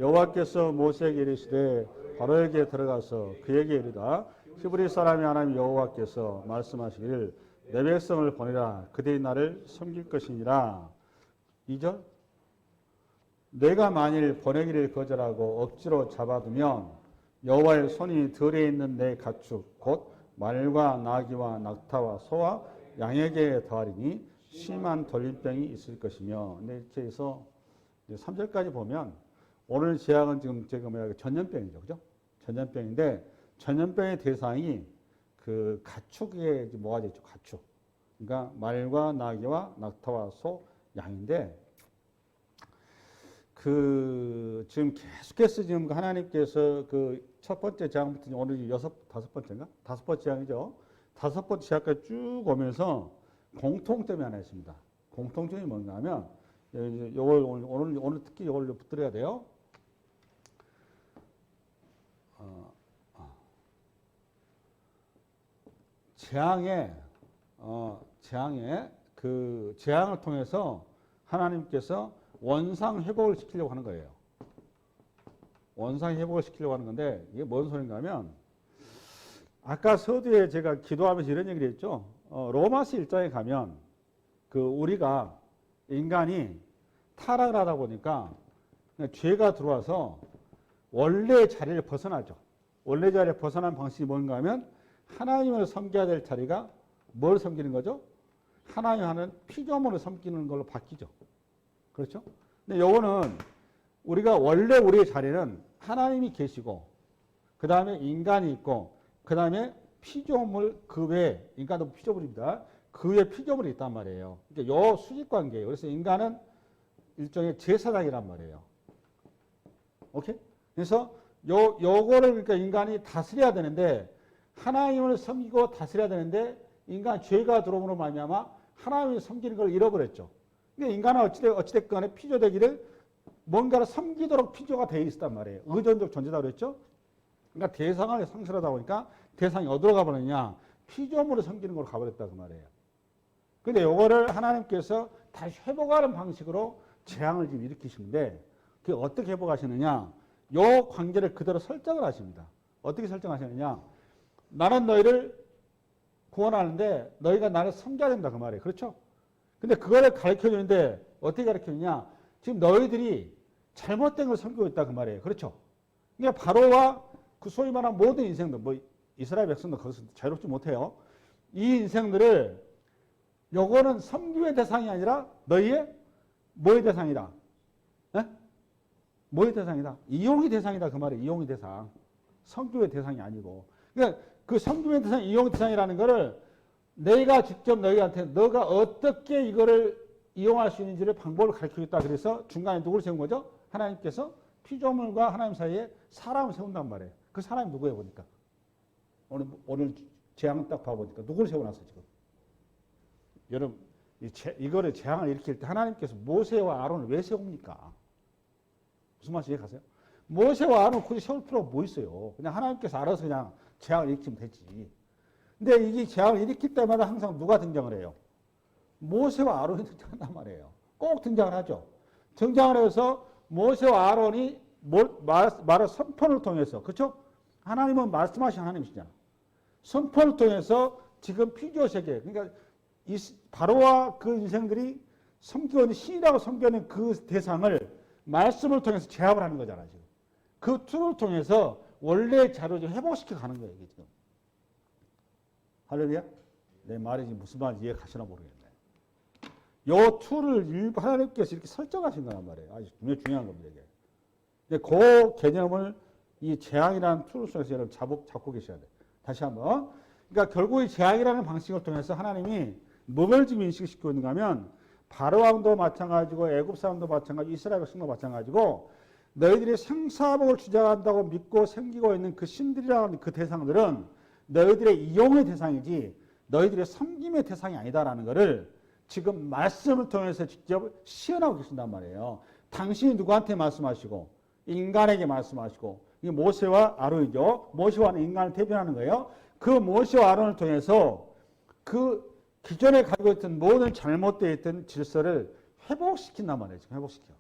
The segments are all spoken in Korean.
여호와께서 모세에게 이르시되 바로에게 들어가서 그에게 이르다 히브리 사람이 하나님 여호와께서 말씀하시기를 내 백성을 보내라 그들이 나를 섬길 것이니라. 2절 내가 만일 보내기를 거절하고 억지로 잡아두면 여호와의 손이 들에 있는 내 가축 곧 말과 나귀와 낙타와 소와 양에게 더하리니 심한 돌림병이 있을 것이며. 근데 이렇게 해서 3절까지 보면 오늘 제약은 지금 전염병이죠. 그죠? 전염병인데 전염병의 대상이 그 가축에 뭐가 되죠? 가축. 그러니까 말과 나귀와 낙타와 소, 양인데 지금 계속해서 지금 하나님께서 첫 번째 재앙부터 오늘 다섯 번째 재앙이죠. 5번째 재앙까지 쭉 오면서 공통점이 하나 있습니다. 공통점이 뭔가 하면 요걸 오늘 특히 요걸 붙들어야 돼요. 재앙의 재앙을 통해서 하나님께서 원상 회복을 시키려고 하는 거예요. 원상 회복을 시키려고 하는 건데 이게 뭔 소린가 하면 아까 서두에 제가 기도하면서 이런 얘기를 했죠. 로마서 1장에 가면 우리가 인간이 타락을 하다 보니까 죄가 들어와서 원래의 자리를 벗어나죠. 원래 자리를 벗어난 방식이 뭔가 하면 하나님을 섬겨야 될 자리가 뭘 섬기는 거죠? 하나님 하는 피조물을 섬기는 걸로 바뀌죠. 그렇죠? 근데 요거는 우리가 원래 우리의 자리는 하나님이 계시고 그 다음에 인간이 있고 그 다음에 피조물 그 외에 인간도 피조물입니다. 그 외에 피조물이 있단 말이에요. 그러니까 요 수직관계예요. 그래서 인간은 일종의 제사장이란 말이에요. 오케이? 그래서 요거를 그러니까 인간이 다스려야 되는데 하나님을 섬기고 다스려야 되는데 인간 죄가 들어옴으로 말미암아 하나님을 섬기는 걸 잃어버렸죠. 그러니까 인간은 어찌됐건 간에 피조되기를 뭔가를 섬기도록 피조가 되어 있었단 말이에요. 의존적 존재다 그랬죠. 그러니까 대상을 상실하다 보니까 대상이 어디로 가버렸냐. 피조물을 섬기는 걸로 가버렸다 그 말이에요. 근데 요거를 하나님께서 다시 회복하는 방식으로 재앙을 지금 일으키시는데 그게 어떻게 회복하시느냐. 요 관계를 그대로 설정을 하십니다. 어떻게 설정하시느냐. 나는 너희를 구원하는데 너희가 나를 섬겨야 된다 그 말이에요. 그렇죠? 근데 그거를 가르쳐 주는데 어떻게 가르쳐 주냐. 지금 너희들이 잘못된 걸 섬기고 있다 그 말이에요. 그렇죠? 그러니까 바로와 그 소위 말하는 모든 인생들, 뭐 이스라엘 백성도 거기서 자유롭지 못해요. 이 인생들을 요거는 섬기의 대상이 아니라 너희의 뭐의 대상이다? 네? 뭐의 대상이다? 이용의 대상이다 그 말이에요. 이용의 대상. 섬기의 대상이 아니고. 그러니까 그 섬기의 대상, 이용의 대상이라는 거를 내가 직접 너희한테 너가 어떻게 이거를 이용할 수 있는지를 방법을 가르치겠다. 그래서 중간에 누구를 세운 거죠? 하나님께서 피조물과 하나님 사이에 사람을 세운단 말이에요. 그 사람이 누구예요 보니까? 오늘 재앙 딱 봐보니까 누구를 세워놨어 지금? 여러분 이거를 재앙을 일으킬 때 하나님께서 모세와 아론을 왜 세웁니까? 무슨 말인지 이해가세요? 모세와 아론을 굳이 세울 필요가 뭐 있어요? 그냥 하나님께서 알아서 그냥 재앙을 일으키면 되지. 근데 이게 재앙을 일으킬 때마다 항상 누가 등장을 해요? 모세와 아론이 등장한단 말이에요. 꼭 등장을 하죠. 등장을 해서 모세와 아론이 말을 선포를 통해서, 그렇죠? 하나님은 말씀하신 하나님이시잖아. 선포를 통해서 지금 피조 세계, 그러니까 바로와 그 인생들이 섬기고 있는 신이라고 섬기는 그 대상을 말씀을 통해서 제압을 하는 거잖아 지금. 그 툴을 통해서 원래의 자료를 회복시켜 가는 거예요 이게 지금. 할렐루야? 내 말이 지금 무슨 말인지 이해가시나 모르겠네. 요 툴을 하나님께서 이렇게 설정하신 거란 말이에요. 아주 중요한 겁니다 이게. 근데 그 개념을 이 재앙이라는 툴을 통해서 여러분 잡고 계셔야 돼요. 다시 한번. 그러니까 결국 이 재앙이라는 방식을 통해서 하나님이 뭘 지금 인식시키고 있는가 하면 바로왕도 마찬가지고 애굽 사람도 마찬가지고 이스라엘 백성도 마찬가지고 너희들이 생사복을 주장한다고 믿고 섬기고 있는 그 신들이라는 그 대상들은 너희들의 이용의 대상이지 너희들의 섬김의 대상이 아니다라는 것을 지금 말씀을 통해서 직접 시연하고 계신단 말이에요. 당신이 누구한테 말씀하시고 인간에게 말씀하시고 이게 모세와 아론이죠. 모세와 아론 인간을 대변하는 거예요. 그 모세와 아론을 통해서 그 기존에 가지고 있던 모든 잘못되어 있던 질서를 회복시킨단 말이에요. 지금 회복시켜.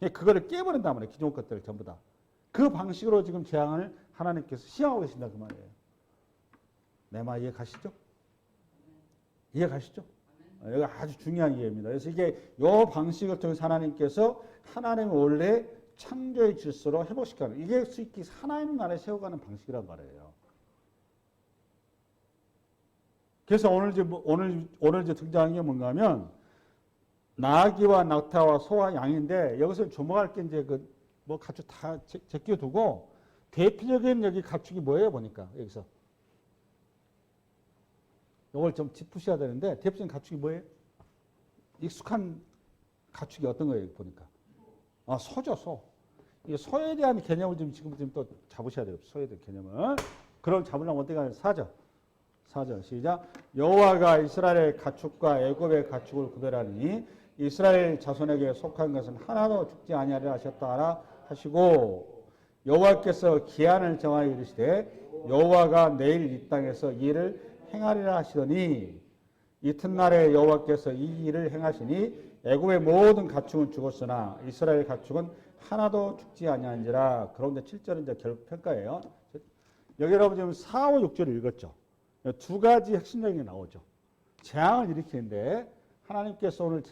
그거를 깨버린단 말이에요. 기존 것들을 전부 다. 그 방식으로 지금 재앙을 하나님께서 시행하고 계신다 그 말이에요. 내 말 이해 가시죠? 이해 가시죠? 여기 아주 중요한 이해입니다. 그래서 이게 요 방식을 통해서 하나님께서 하나님의 원래 창조의 질서로 회복시켜가는, 이게 하나님 나라에 세워가는 방식이란 말이에요. 그래서 오늘 이제 등장한 게 뭔가 하면, 나귀와 낙타와 소와 양인데, 여기서 주목할 게 이제 가축 다 제껴두고, 대표적인 여기 가축이 뭐예요, 보니까, 여기서. 이걸 좀 짚으셔야 되는데, 대표적인 가축이 뭐예요? 익숙한 가축이 어떤 거예요, 보니까? 소죠, 소. 이 소에 대한 개념을 지금 또 잡으셔야 돼요, 소에 대한 개념을. 그럼 잡으려면 어떻게 하냐? 4절 시작. 여호와가 이스라엘의 가축과 애굽의 가축을 구별하니 이스라엘 자손에게 속한 것은 하나도 죽지 아니하리라 하셨다 하시고, 여호와께서 기한을 정하여 이르시되 여호와가 내일 이 땅에서 이 일을 행하리라 하시더니, 이튿날에 여호와께서 이 일을 행하시니 애굽의 모든 가축은 죽었으나 이스라엘 가축은 하나도 죽지 아니한지라. 그런데 7절은 이제 결국 평가예요. 여기 여러분 지금 4, 5, 6절을 읽었죠. 두 가지 핵심적인 게 나오죠. 재앙을 일으키는데, 하나님께서 오늘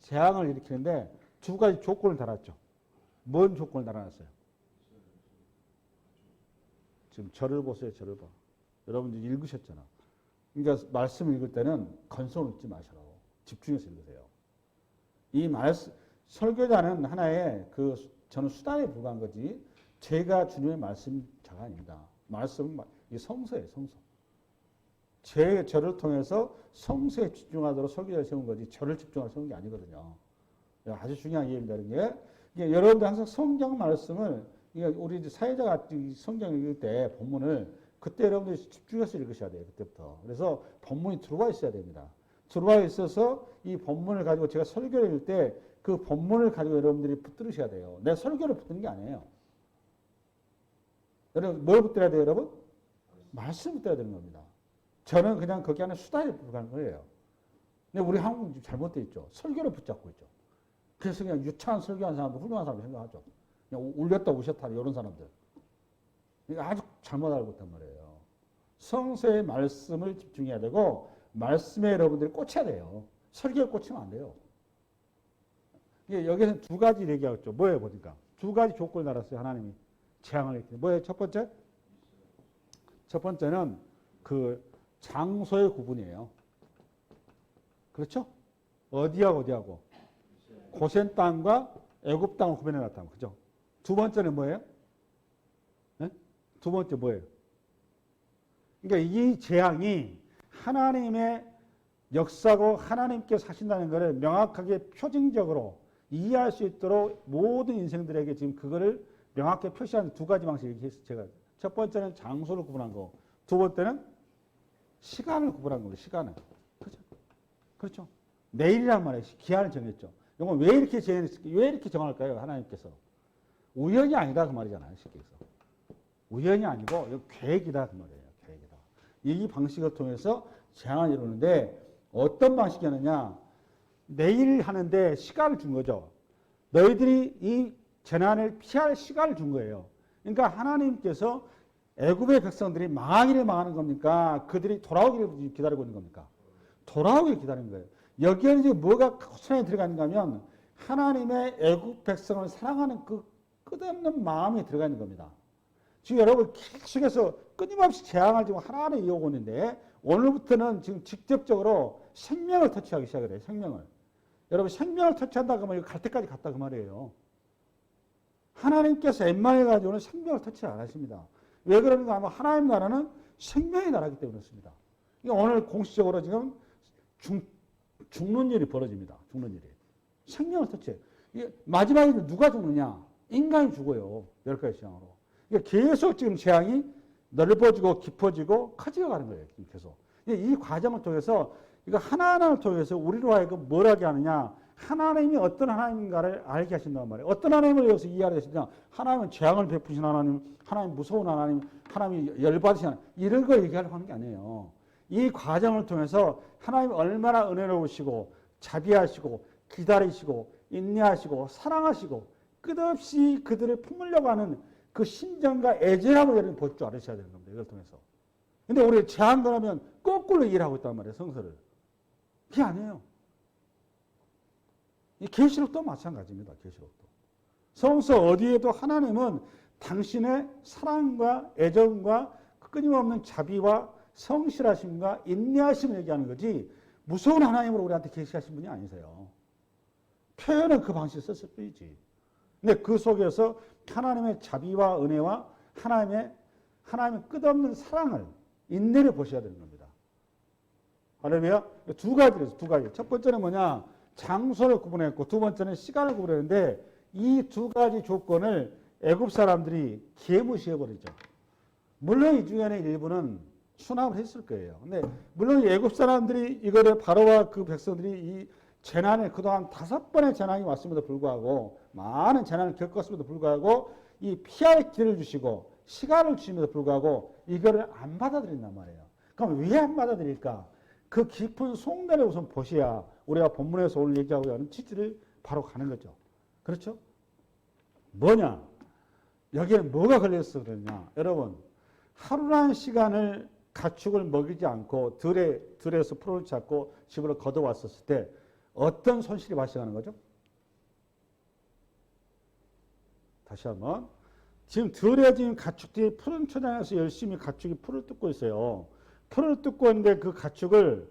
재앙을 일으키는데 두 가지 조건을 달았죠. 뭔 조건을 달아놨어요? 지금 절을 보세요. 절을 봐. 여러분들 읽으셨잖아. 그러니까 말씀 읽을 때는 건성 읽지 마시라고. 집중해서 읽으세요. 이 말씀, 설교자는 하나의 저는 수단에 불과한 거지, 제가 주님의 말씀자가 아닙니다. 말씀은 이 성서예요, 성서. 저를 통해서 성서에 집중하도록 설교자를 세운 거지, 저를 집중하도록 세운 게 아니거든요. 아주 중요한 이해입니다. 이게 여러분들 항상 성경 말씀을, 우리 사회자가 성경 읽을 때 본문을 그때 여러분들이 집중해서 읽으셔야 돼요. 그때부터. 그래서 본문이 들어와 있어야 됩니다. 들어와 있어서 이 본문을 가지고 제가 설교를 읽을 때 그 본문을 가지고 여러분들이 붙들으셔야 돼요. 내 설교를 붙드는 게 아니에요. 여러분 뭘 붙들어야 돼요, 여러분? 말씀 붙들어야 되는 겁니다. 저는 그냥 거기 안에 수다에 불과한 거예요. 근데 우리 한국은 잘못되어 있죠. 설교를 붙잡고 있죠. 그래서 그냥 유창한 설교한 사람도 훌륭한 사람을 생각하죠. 그냥 울렸다 우셨다 이런 사람들. 아주 잘못 알고 있단 말이에요. 성서의 말씀을 집중해야 되고, 말씀에 여러분들이 꽂혀야 돼요. 설교에 꽂히면 안 돼요. 여기서는 두 가지 얘기하죠. 뭐예요, 보니까? 두 가지 조건을 달았어요, 하나님이. 재앙을 일으키는. 뭐예요, 첫 번째? 첫 번째는 장소의 구분이에요. 그렇죠? 어디하고? 고센 땅과 애굽 땅을 구분해 놨다고. 그죠? 두 번째는 뭐예요? 네? 두 번째 뭐예요? 그러니까 이 재앙이 하나님의 역사고 하나님께서 하신다는 것을 명확하게 표징적으로 이해할 수 있도록 모든 인생들에게 지금 그거를 명확하게 표시하는 두 가지 방식을 얘기했어요. 제가 첫 번째는 장소를 구분한 거, 두 번째는 시간을 구분한 거예요. 시간을. 그렇죠? 내일이란 말이에요. 기한을 정했죠. 이건 왜 이렇게 정할까요? 하나님께서. 우연이 아니다 그 말이잖아요. 쉽게 해서. 우연이 아니고 이거 계획이다 그 말이에요. 계획이다. 이 방식을 통해서 재앙을 이루는데 어떤 방식이었느냐? 내일 하는데 시간을 준 거죠. 너희들이 이 재난을 피할 시간을 준 거예요. 그러니까 하나님께서 애굽의 백성들이 망하기를 망하는 겁니까? 그들이 돌아오기를 기다리고 있는 겁니까? 돌아오기를 기다리는 거예요. 여기에는 이제 뭐가 손에 들어가는가 하면 하나님의 애굽 백성을 사랑하는 그 끝없는 마음이 들어가 있는 겁니다. 지금 여러분 계속해서 끊임없이 재앙을 지금 하나하나 이어오고 있는데, 오늘부터는 지금 직접적으로 생명을 터치하기 시작을 해요. 생명을. 여러분 생명을 터치한다 그러면 이거 갈 때까지 갔다 그 말이에요. 하나님께서 웬만해 가지고는 생명을 터치 안 하십니다. 왜 그러는가 하면 하나님 나라는 생명의 나라이기 때문에 그렇습니다. 오늘 공식적으로 지금 죽는 일이 벌어집니다. 죽는 일이. 생명을 터치해요. 마지막에 누가 죽느냐? 인간이 죽어요. 10가지 재앙으로. 계속 지금 재앙이 넓어지고 깊어지고 커져가는 거예요. 계속. 이 과정을 통해서 이거 하나하나를 통해서 우리로 하여금 뭘 하게 하느냐? 하나님이 어떤 하나님인가를 알게 하신단 말이에요. 어떤 하나님을 여기서 이해하게 하시냐? 하나님은 재앙을 베푸신 하나님, 하나님 무서운 하나님, 하나님이 열받으신 하나님, 이런 걸 얘기하려고 하는 게 아니에요. 이 과정을 통해서 하나님이 얼마나 은혜로우시고 자비하시고 기다리시고 인내하시고 사랑하시고 끝없이 그들을 품으려고 하는 그 심정과 애절함을 여러분 볼 줄 알으셔야 되는 겁니다. 이걸 통해서. 근데 우리 제한거라면 거꾸로 일하고 있단 말이에요. 성서를. 그게 아니에요. 이 계시록도 마찬가지입니다. 계시록도. 성서 어디에도 하나님은 당신의 사랑과 애정과 끊임없는 자비와 성실하심과 인내하심을 얘기하는 거지 무서운 하나님으로 우리한테 계시하신 분이 아니세요. 표현은 그 방식을 썼을 뿐이지. 근데 그 속에서 하나님의 자비와 은혜와 하나님의 끝없는 사랑을 인내를 보셔야 되는 겁니다. 할렐루야. 두 가지です. 두 가지. 첫 번째는 뭐냐? 장소를 구분했고 두 번째는 시간을 구분했는데 이 두 가지 조건을 애굽 사람들이 개무시해 버리죠. 물론 이 중에는 일부는 수납을 했을 거예요. 근데 물론 애굽 사람들이 이거를 바로와 그 백성들이 이 재난을 그동안 5번의 재난이 왔음에도 불구하고 많은 재난을 겪었음에도 불구하고 이 피할 길을 주시고 시간을 주심에도 불구하고 이거를 안 받아들인단 말이에요. 그럼 왜 안 받아들일까? 그 깊은 속내를 우선 보셔야 우리가 본문에서 오늘 얘기하고자 하는 취지를 바로 가는 거죠. 그렇죠? 뭐냐? 여기에는 뭐가 걸려서 그러냐? 여러분, 하루란 시간을 가축을 먹이지 않고 들에서 풀을 찾고 집으로 걷어왔었을 때 어떤 손실이 발생하는 거죠? 다시 한번. 지금 들에 지금 가축들이 푸른 초장에서 열심히 가축이 풀을 뜯고 있어요. 풀을 뜯고 있는데 그 가축을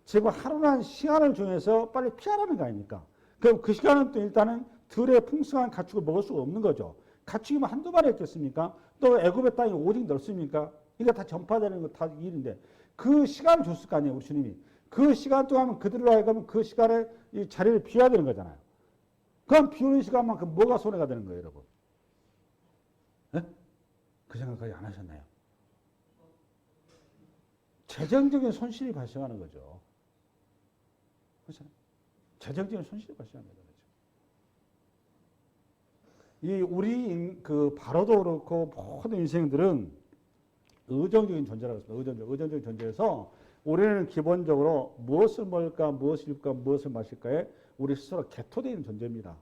지금 하루란 시간을 정해서 빨리 피하라는 거 아닙니까? 그럼 그 시간은 또 일단은 들에 풍성한 가축을 먹을 수가 없는 거죠. 가축이 뭐 한두 마리 있겠습니까? 또 애굽의 땅이 오직 넓습니까? 이거 다 전파되는 거 다 일인데 그 시간을 줬을 거 아니에요, 우리 주님이. 그 시간 동안 그들로 하여금 그 시간에 이 자리를 비워야 되는 거잖아요. 그럼 비우는 시간만큼 뭐가 손해가 되는 거예요, 여러분? 네? 그 생각까지 안 하셨나요? 재정적인 손실이 발생하는 거죠. 그렇잖아요. 재정적인 손실이 발생하는 거죠. 이 우리 그 바로도 그렇고 모든 인생들은 의존적인 존재라고 했습니다. 의존적인 존재에서 우리는 기본적으로 무엇을 먹을까, 무엇을 입을까, 무엇을 마실까에 우리 스스로 개토되어 있는 존재입니다.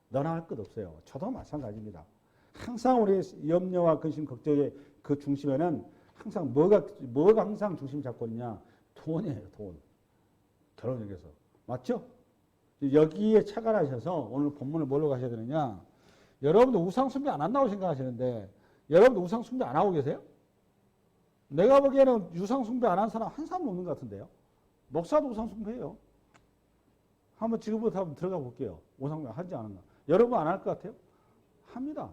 너나 할 것 없어요. 저도 마찬가지입니다. 항상 우리 염려와 근심, 걱정의 그 중심에는 항상 뭐가 항상 중심 잡고 있냐? 돈이에요, 돈. 결혼에서. 맞죠? 여기에 착안하셔서 오늘 본문을 뭘로 가셔야 되느냐? 여러분들 우상숭배 안 한다고 생각하시는데 여러분들 우상숭배 안 하고 계세요? 내가 보기에는 우상숭배 안 한 사람 한 사람도 없는 것 같은데요. 목사도 우상숭배해요. 한번 지금부터 한번 들어가 볼게요. 우상숭배 하지 않은가? 여러분 안 할 것 같아요? 합니다.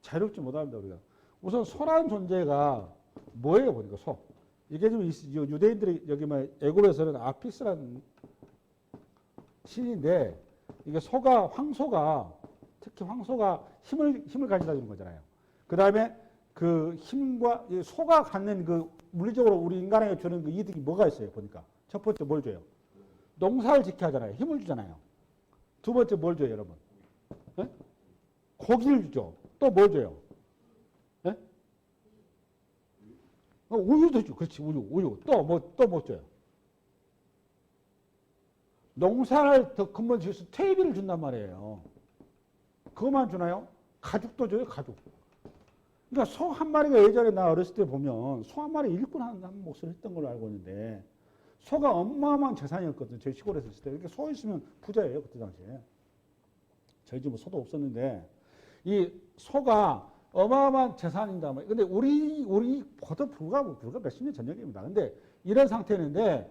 자유롭지 못합니다, 우리가. 우선 소라는 존재가 뭐예요, 보니까 소. 이게 좀 유대인들이 여기 뭐 애굽에서는 아피스라는 신인데 이게 황소가 특히 황소가 힘을 가진다 주는 거잖아요. 그 다음에 그 힘과 소가 갖는 그 물리적으로 우리 인간에게 주는 그 이득이 뭐가 있어요, 보니까. 첫 번째 뭘 줘요? 농사를 지켜야 하잖아요. 힘을 주잖아요. 두 번째 뭘 줘요, 여러분? 네? 고기를 주죠. 또 뭘 줘요? 네? 우유도 줘. 그렇지, 우유. 또 뭐 줘요? 농사를 더 근본 지어서 퇴비를 준단 말이에요. 그것만 주나요? 가죽도 줘요, 가죽. 그러니까 소 한 마리가 예전에 나 어렸을 때 보면 소 한 마리 일꾼 한 몫을 했던 걸로 알고 있는데 소가 어마어마한 재산이었거든요. 저희 시골에 있을 때. 이렇게 소 있으면 부자예요, 그때 당시에. 저희 집은 소도 없었는데 이 소가 어마어마한 재산인다. 근데 우리 보다 불과 몇십 년 전 얘기입니다. 근데 이런 상태였는데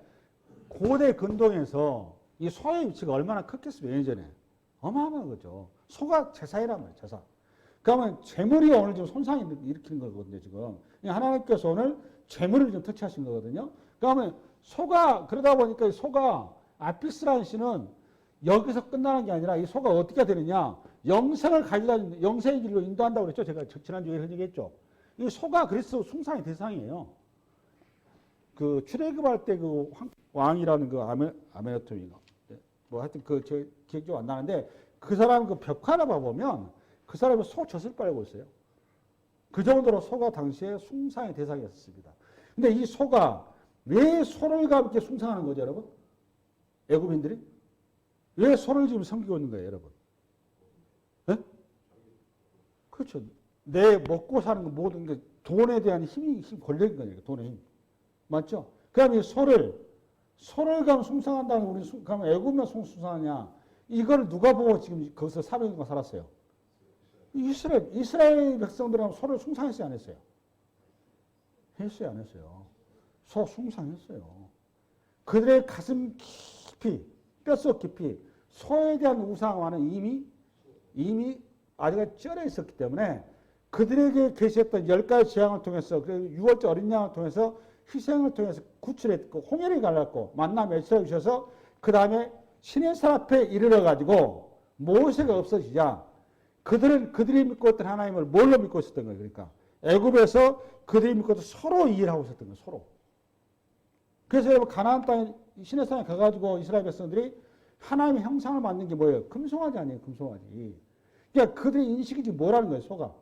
고대 근동에서 이 소의 위치가 얼마나 컸겠어요, 예전에. 어마어마한 거죠. 소가 재산이란 말이에요, 재산. 그러면 재물이 오늘 좀 손상이 일으키는 거거든요, 지금. 하나님께서 오늘 재물을 좀 터치하신 거거든요. 그러면 그러다 보니까 소가, 아피스라는 신은 여기서 끝나는 게 아니라 이 소가 어떻게 되느냐. 영생을 가지다, 영생의 길로 인도한다고 그랬죠. 제가 지난주에 얘기했죠. 이 소가 그리스도 숭상의 대상이에요. 그 출애굽할 때 그 왕이라는 그 아메나토인가. 뭐 하여튼 제 기억이 좀 안 나는데 그 사람 그 벽화를 봐보면 그 사람이 소 젖을 빨고 있어요. 그 정도로 소가 당시에 숭상의 대상이었습니다. 근데 이 소가 왜 소를 가볍게 숭상하는 거죠, 여러분? 애굽인들이? 왜 소를 지금 섬기고 있는 거예요, 여러분? 네? 그렇죠. 내 먹고 사는 거 모든 게 돈에 대한 힘 권력인 거예요. 돈의 힘. 맞죠? 그다음에 소를 가면 숭상한다는 우리 가면 애굽만 숭상하냐? 이걸 누가 보고 지금 거기서 400년간 살았어요? 이스라엘 백성들은 소를 숭상했어요, 안 했어요? 했어요, 안 했어요? 소 숭상했어요. 그들의 가슴 깊이, 뼛속 깊이 소에 대한 우상화는 이미 아직 쩔어 있었기 때문에 그들에게 계셨던 10가지 재앙을 통해서, 그리고 6월절 어린 양을 통해서 희생을 통해서 구출했고, 홍해를 갈랐고, 만나 멸치를 주셔서, 그 다음에 신의 산 앞에 이르러 가지고, 모세가 없어지자, 그들이 믿고 있던 하나님을 뭘로 믿고 있었던 거예요? 그러니까, 애굽에서 그들이 믿고 있던 서로 이해를 하고 있었던 거예요, 서로. 그래서 여러분, 가나안 땅에, 신의 산에 가가지고 이스라엘 백성들이 하나님의 형상을 만든 게 뭐예요? 금송아지 아니에요, 금송아지. 그러니까 그들의 인식이 지금 뭐라는 거예요, 소가?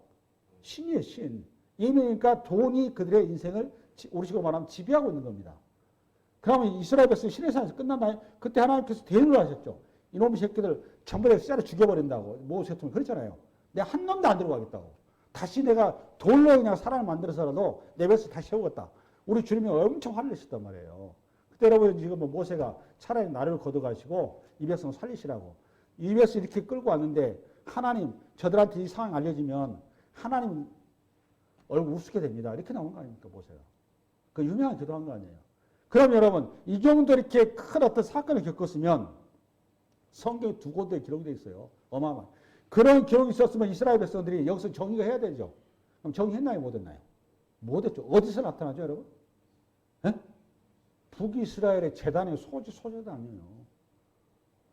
신이에요, 신. 그러니까 돈이 그들의 인생을 우리식으로 말하면 지배하고 있는 겁니다. 그러면 이스라엘 백성이 신의 산에서 끝났나요? 그때 하나님께서 대응을 하셨죠. 이놈의 새끼들 전부 다 쎄려 죽여버린다고. 모세 통해 그랬잖아요. 내가 한 놈도 안 들어가겠다고. 다시 내가 돌로 그냥 사람을 만들어서라도 내 뱃을 다시 세우겠다. 우리 주님이 엄청 화를 내셨단 말이에요. 그때 여러분 지금 뭐 모세가 차라리 나를 걷어가시고 이 백성 살리시라고. 이 백성 이렇게 끌고 왔는데 하나님 저들한테 이 상황이 알려지면 하나님 얼굴 우습게 됩니다. 이렇게 나온 거 아닙니까, 모세가. 그 유명한 기도한 거 아니에요. 그럼 여러분, 이 정도 이렇게 큰 어떤 사건을 겪었으면 성경에 두 곳에 기록이 되어 있어요. 어마어마한. 그런 기록이 있었으면 이스라엘 백성들이 여기서 정의가 해야 되죠. 그럼 정의했나요, 못했나요? 못했죠. 어디서 나타나죠, 여러분? 에? 북이스라엘의 재단의 소재단이에요.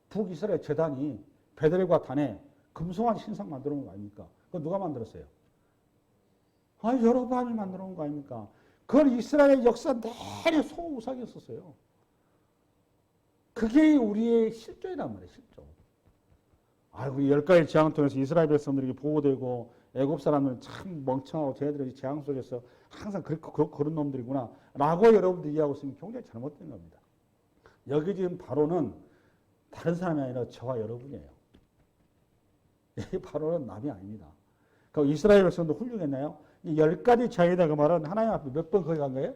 북이스라엘 재단이 베델과 단에 금송아지 신상 만들어 놓은 거 아닙니까? 그거 누가 만들었어요? 여로보암이 만들어 놓은 거 아닙니까? 그걸 이스라엘 역사 내내 소우상이었었어요. 그게 우리의 실존이란 말이에요, 실존. 아이고, 10가지 재앙을 통해서 이스라엘 백성들에게 보호되고, 애굽 사람들은 참 멍청하고 쟤네들이 재앙 속에서 항상 그런 놈들이구나. 라고 여러분들이 이해하고 있으면 굉장히 잘못된 겁니다. 여기 지금 바로는 다른 사람이 아니라 저와 여러분이에요. 이 바로는 남이 아닙니다. 그럼 이스라엘 백성도 훌륭했나요? 이 10가지 재앙이다 그 말은 하나님 앞에 몇 번 거기 간 거예요?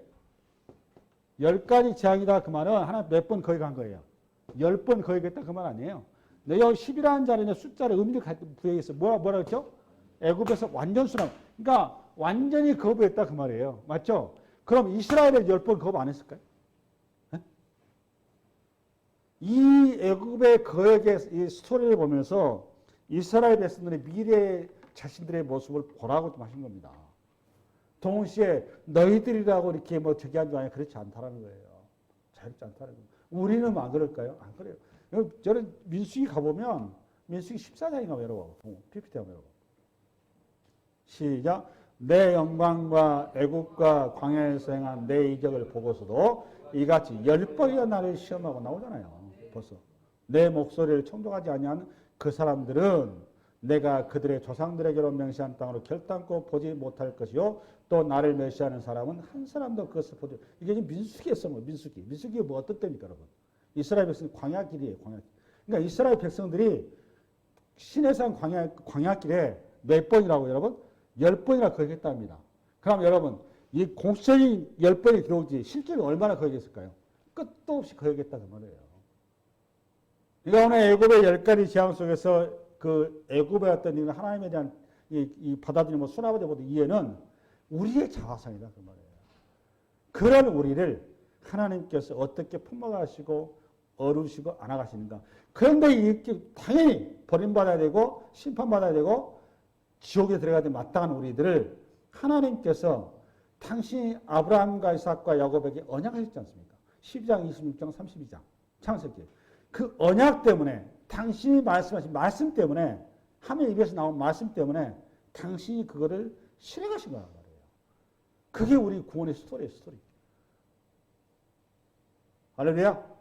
10가지 재앙이다 그 말은 하나님 몇 번 거기 간 거예요? 10번 거기 갔다 그 말 아니에요? 내 여기 10이라는 자리는 숫자를 의미를 부여했어. 뭐라 그랬죠? 애굽에서 완전 순환. 그러니까 완전히 거부했다 그 말이에요. 맞죠? 그럼 이스라엘에 10번 거부 안 했을까요? 네? 이 애굽의 거액의 이 스토리를 보면서 이스라엘 백성들의 미래 자신들의 모습을 보라고 좀 하신 겁니다. 동시에 너희들이라고 이렇게 뭐 저기 하는 거 아니야. 그렇지 않다라는 거예요. 자유롭지 않다는 거예요. 우리는 안 그럴까요? 안 그래요. 저는 민수기 가보면 민수기 14장인가 여러분. PPT 한번 여러분. 시작. 내 영광과 애국과 광야에서 행한 내 이적을 보고서도 이같이 10번이나 나를 시험하고 나오잖아요. 벌써. 내 목소리를 청종하지 아니한 그 사람들은 내가 그들의 조상들에게로 명시한 땅으로 결단코 보지 못할 것이요. 또 나를 멸시하는 사람은 한 사람도 그것을 보지. 이게 지금 민수기에서 뭐 민수기. 민수기가 뭐 어떤 때입니까, 여러분? 이스라엘 백성이 광야길이에요, 광야길. 그러니까 이스라엘 백성들이 시내산 광야길에 몇 번이라고 여러분? 10번이나 거역했답니다. 그럼 여러분, 이 공식적인 10번이 기록이 실제로 얼마나 거역했을까요? 끝도 없이 거역했다 그 말이에요. 그러니까 오늘 애굽의 10가지 재앙 속에서 그 애굽의 어떤 하나님에 대한 이 받아들이는 수납하지 이해는 우리의 자화상이다 그 말이에요. 그런 우리를 하나님께서 어떻게 품어가시고 어루시고 안아가시는가. 그런데 이렇게 당연히 버림받아야 되고 심판받아야 되고 지옥에 들어가야 돼 마땅한 우리들을 하나님께서 당신이 아브라함과 이삭과 야곱에게 언약하셨지 않습니까? 12장, 26장, 32장 창세기. 그 언약 때문에 당신이 말씀하신 말씀 때문에 하나님 입에서 나온 말씀 때문에 당신이 그거를 실행하신 거란 말이에요. 그게 우리 구원의 스토리예요. 스토리. 할렐루야.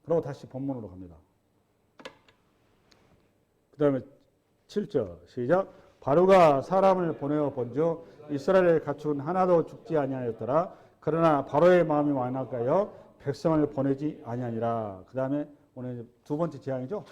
그리고 다시 본문으로 갑니다. 그 다음에 7절 시작. 바로가 사람을 보내어 본즉 이스라엘의 가축은 하나도 죽지 아니하였더라. 그러나 바로의 마음이 완악하여 백성을 보내지 아니하니라. 그 다음에 오늘 두 번째 재앙이죠.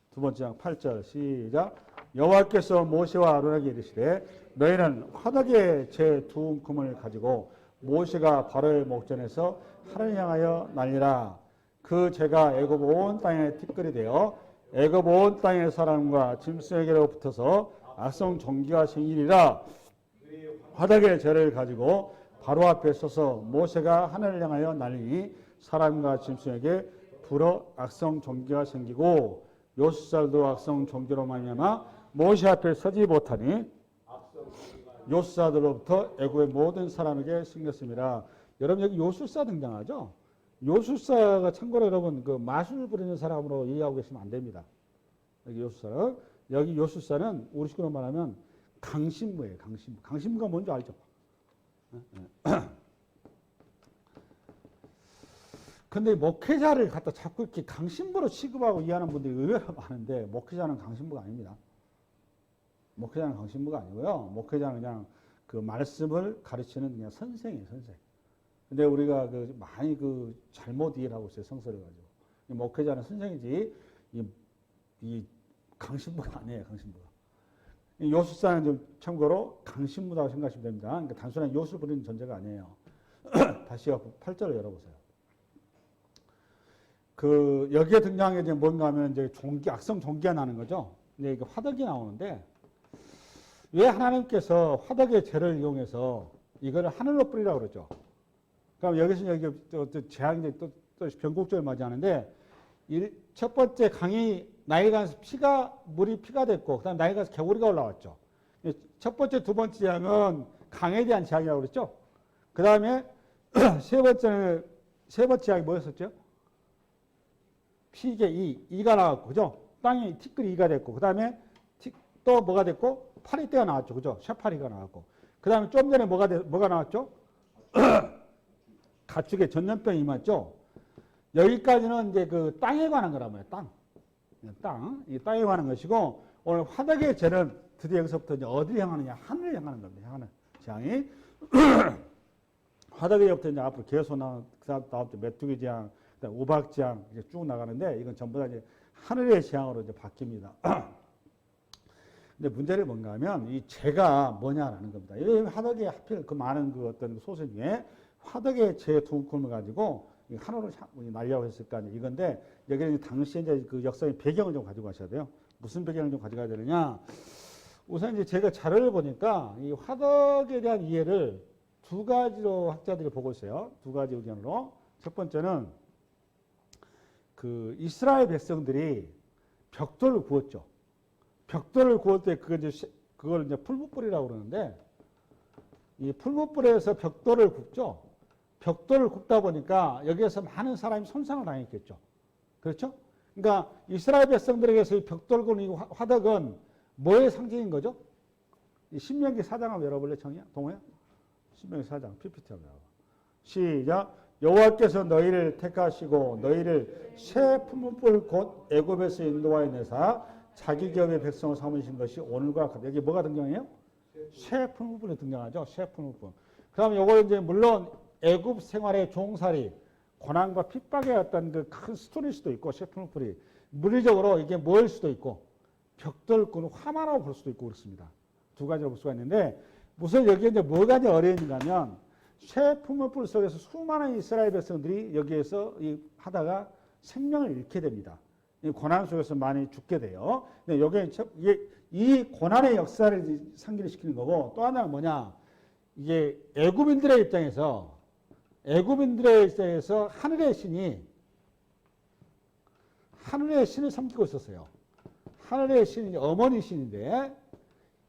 두 번째 재앙 8절 시작. 여호와께서 모세와 아론에게 이르시되 너희는 화덕의 제 두 움큼을 가지고 모세가 바로의 목전에서 하늘을 향하여 날리라. 그 죄가 애굽 온 땅에 티끌이 되어 애굽 온 땅의 사람과 짐승에게로 붙어서 악성 종기가 생기리라. 화덕의 죄를 가지고 바로 앞에 서서 모세가 하늘을 향하여 날리니 사람과 짐승에게 불어 악성 종기가 생기고 요술사도 악성 종기로 말미암아 모세 앞에 서지 못하니 요술사들로부터 애굽의 모든 사람에게 생겼습니다. 여러분 여기 요술사 등장하죠? 요술사가 참고로 여러분 그 마술 부리는 사람으로 이해하고 계시면 안 됩니다. 여기 요술사는 우리 식으로 말하면 강신부예요. 강신부. 강신부가 뭔지 알죠? 근데 목회자를 갖다 자꾸 이렇게 강신부로 취급하고 이해하는 분들이 의외로 많은데 목회자는 강신부가 아닙니다. 목회자는 강신부가 아니고요. 목회자는 그냥 그 말씀을 가르치는 그냥 선생이에요, 선생. 근데 우리가 그 많이 그 잘못 이해를 하고 있어요, 성서를 가지고. 이 목회자는 선생이지 이 강신부가 아니에요, 강신부가. 이 요술사는 좀 참고로 강신부라고 생각하시면 됩니다. 그러니까 단순한 요술 부리는 존재가 아니에요. 다시 8절을 열어보세요. 그 여기에 등장한 게 뭔가 하면 이제 악성 종기가 나는 거죠. 근데 이거 화덕이 나오는데 왜 하나님께서 화덕의 죄를 이용해서 이거를 하늘로 뿌리라고 그러죠. 그럼 여기서 여기 또 재앙이 또 변곡점을 맞이하는데 첫 번째 강이 나일강에서 물이 피가 됐고 그다음 나일강에서 개구리가 올라왔죠. 첫 번째, 두 번째 재앙은 강에 대한 재앙이라고 그랬죠. 그다음에 세 번째 재앙이 뭐였었죠? 피게 이가 나왔고, 그죠? 땅에 티끌이 이가 됐고, 그 다음에 또 뭐가 됐고, 파리떼가 나왔죠, 그죠? 쇠파리가 나왔고, 그 다음에 좀 전에 뭐가 나왔죠? 가축의 전염병이 임했죠. 여기까지는 이제 그 땅에 관한 거란 말이에요. 이 땅에 관한 것이고, 오늘 화덕의 죄는 드디어 여기서부터 이제 어디를 향하느냐? 하늘을 향하는 겁니다. 하늘 재앙이. 화덕의 죄부터 이제 앞으로 계속 그 다음 메뚜기 재앙, 우박지향 이제 쭉 나가는데 이건 전부 다 이제 하늘의 재앙으로 이제 바뀝니다. 근데 문제는 뭔가 하면 이 죄가 뭐냐라는 겁니다. 이 화덕에 하필 그 많은 그 어떤 소설 중에 화덕의 죄 두 움큼을 가지고 하늘을 날려고 했을까 이건데 여기는 당시에 이제 그 역사의 배경을 좀 가지고 가셔야 돼요. 무슨 배경을 좀 가져가야 되느냐? 우선 이제 제가 자료를 보니까 이 화덕에 대한 이해를 두 가지로 학자들이 보고 있어요. 두 가지 의견으로. 첫 번째는 그 이스라엘 백성들이 벽돌을 구웠죠. 벽돌을 구울 때 그걸 이제 풀무불이라고 그러는데 이 풀무불에서 벽돌을 굽죠. 벽돌을 굽다 보니까 여기에서 많은 사람이 손상을 당했겠죠. 그렇죠? 그러니까 이스라엘 백성들에게서 이 벽돌 구운 이 화덕은 뭐의 상징인 거죠? 이 신명기 4장 한번 열어볼래, 정이야? 동호야? 신명기 4장 PPT 한번 열어봐. 시작. 여호와께서 너희를 택하시고 너희를 새 풀무불 곧 애굽에서 인도하여 내사 자기 기업의 백성을 삼으신 것이 오늘과 같다. 여기 뭐가 등장해요? 새 풀무불이 등장하죠. 새 풀무불. 그럼 요거 이제 물론 애굽 생활의 종살이 고난과 핍박의 어떤 그 큰 스토리일 수도 있고 새 풀무불이 물리적으로 이게 뭐일 수도 있고 벽돌꾼 화마라고 볼 수도 있고 그렇습니다. 두 가지로 볼 수가 있는데 무슨 여기에 이제 뭐가 이제 어려운가 하면 새 풀무불 속에서 수많은 이스라엘 백성들이 여기에서 하다가 생명을 잃게 됩니다. 이 고난 속에서 많이 죽게 돼요. 근데 여기에 이 고난의 역사를 상기를 시키는 거고 또 하나는 뭐냐? 이게 애굽인들의 입장에서 하늘의 신을 섬기고 있었어요. 하늘의 신이 어머니 신인데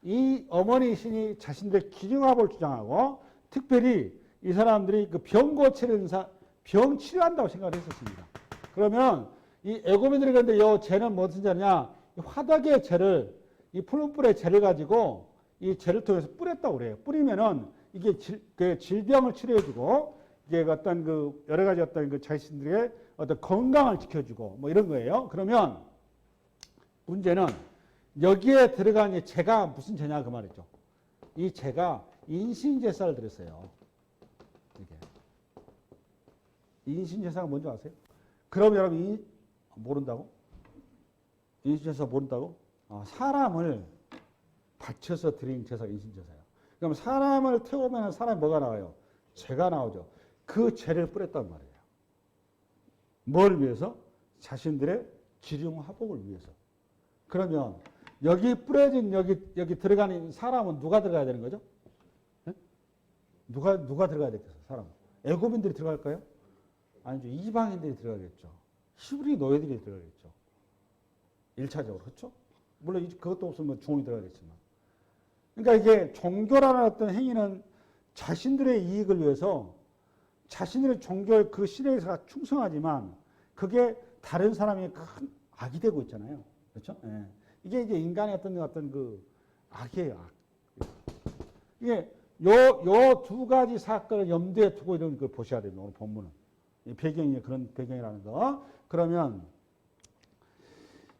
이 어머니 신이 자신들의 기능합을 주장하고 특별히 이 사람들이 그 병 고치는 병 치료한다고 생각을 했었습니다. 그러면 이 애굽인들이 그런데 이 죄는 무슨 죄냐? 화덕의 죄를 이 풀무불의 죄를 가지고 이 죄를 통해서 뿌렸다고 그래요. 뿌리면은 이게 질병을 치료해주고 이게 어떤 그 여러 가지 어떤 그 자신들의 어떤 건강을 지켜주고 뭐 이런 거예요. 그러면 문제는 여기에 들어간 죄가 무슨 죄냐 그 말이죠. 이 죄가 인신제사를 드렸어요. 이게 인신제사가 뭔지 아세요? 그럼 여러분 모른다고? 인신제사 모른다고? 사람을 바쳐서 드린 제사가 인신제사예요. 그럼 사람을 태우면 사람이 뭐가 나와요? 죄가 나오죠. 그 죄를 뿌렸단 말이에요. 뭘 위해서? 자신들의 기륭화복을 위해서. 그러면 여기 뿌려진 여기 들어가는 사람은 누가 들어가야 되는 거죠? 네? 누가 들어가야 되겠어요? 사람. 애고민들이 들어갈까요? 아니죠. 이방인들이 들어가겠죠. 히브리 노예들이 들어가겠죠. 1차적으로. 그렇죠? 물론 그것도 없으면 종이 들어가겠지만. 그러니까 이게 종교라는 어떤 행위는 자신들의 이익을 위해서 자신들의 종교의 그 신에서 충성하지만 그게 다른 사람의 큰 악이 되고 있잖아요. 그렇죠? 예. 이게 이제 인간의 어떤 그 악이에요. 악. 이게 요 두 가지 사건을 염두에 두고 이런 걸 보셔야 됩니다. 오늘 본문은. 이 배경이 그런 배경이라는 거. 그러면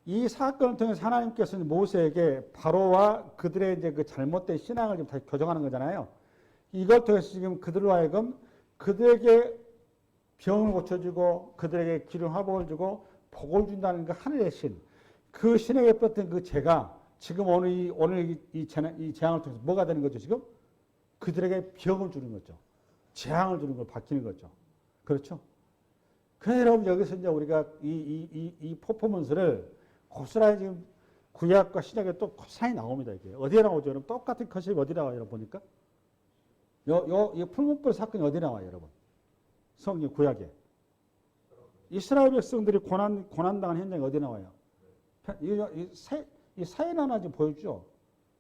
이 사건을 통해서 하나님께서는 모세에게 바로와 그들의 이제 그 잘못된 신앙을 좀 다시 교정하는 거잖아요. 이걸 통해서 지금 그들로 하여금 그들에게 병을 고쳐주고 그들에게 기름 화복을 주고 복을 준다는 그 하늘의 신. 그 신에게 뻗던 그 죄가 지금 오늘 이 재앙을 통해서 뭐가 되는 거죠, 지금? 그들에게 병을 주는 거죠. 재앙을 주는 걸 바뀌는 거죠. 그렇죠? 그래서 여러분 여기서 이제 우리가 이 퍼포먼스를 고스란히 지금 구약과 신약에 또 고스란히 나옵니다. 이게 어디에 나오죠? 여러분 똑같은 컨셉이 어디 나와요? 여러분 보니까 이 풀무불 사건이 어디 나와요? 여러분 성경 구약에 이스라엘 백성들이 고난당한 현장이 어디 나와요? 이 사연 하나 좀 보여주죠.